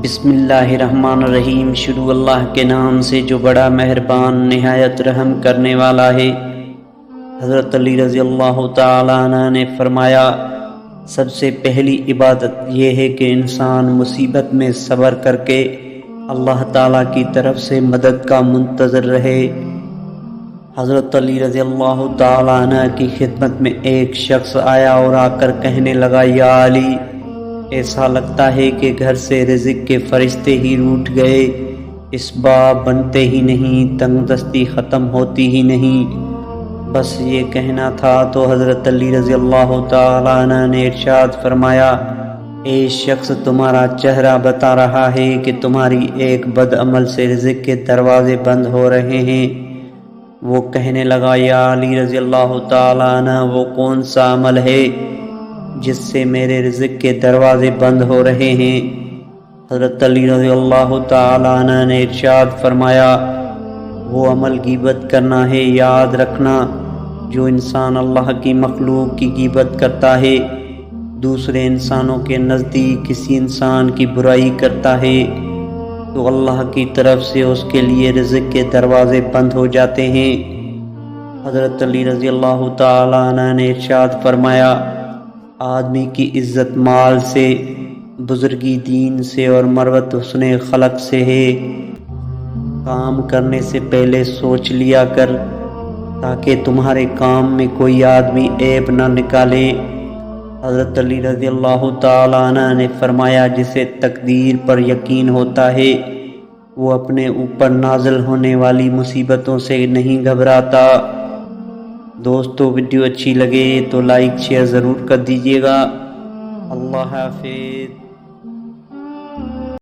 بسم اللہ الرحمن الرحیم۔ شروع اللہ کے نام سے جو بڑا مہربان نہایت رحم کرنے والا ہے۔ حضرت علی رضی اللہ تعالیٰ عنہ نے فرمایا، سب سے پہلی عبادت یہ ہے کہ انسان مصیبت میں صبر کر کے اللہ تعالیٰ کی طرف سے مدد کا منتظر رہے۔ حضرت علی رضی اللہ تعالیٰ عنہ کی خدمت میں ایک شخص آیا اور آ کر کہنے لگا، یا علی، ایسا لگتا ہے کہ گھر سے رزق کے فرشتے ہی روٹھ گئے، اسباب بنتے ہی نہیں، تنگ دستی ختم ہوتی ہی نہیں، بس یہ کہنا تھا۔ تو حضرت علی رضی اللہ تعالیٰ عنہ نے ارشاد فرمایا، اے شخص، تمہارا چہرہ بتا رہا ہے کہ تمہاری ایک بد عمل سے رزق کے دروازے بند ہو رہے ہیں۔ وہ کہنے لگا، یا علی رضی اللہ تعالیٰ عنہ، وہ کون سا عمل ہے جس سے میرے رزق کے دروازے بند ہو رہے ہیں؟ حضرت علی رضی اللہ تعالیٰ عنہ نے ارشاد فرمایا، وہ عمل غیبت کرنا ہے۔ یاد رکھنا، جو انسان اللہ کی مخلوق کی غیبت کرتا ہے، دوسرے انسانوں کے نزدیک کسی انسان کی برائی کرتا ہے، تو اللہ کی طرف سے اس کے لیے رزق کے دروازے بند ہو جاتے ہیں۔ حضرت علی رضی اللہ تعالیٰ عنہ نے ارشاد فرمایا، آدمی کی عزت مال سے، بزرگی دین سے اور مروت حسن خلق سے ہے۔ کام کرنے سے پہلے سوچ لیا کر تاکہ تمہارے کام میں کوئی آدمی عیب نہ نکالے۔ حضرت علی رضی اللہ تعالیٰ عنہ نے فرمایا، جسے تقدیر پر یقین ہوتا ہے وہ اپنے اوپر نازل ہونے والی مصیبتوں سے نہیں گھبراتا۔ دوستو، ویڈیو اچھی لگے تو لائک شیئر ضرور کر دیجیے گا۔ اللہ حافظ۔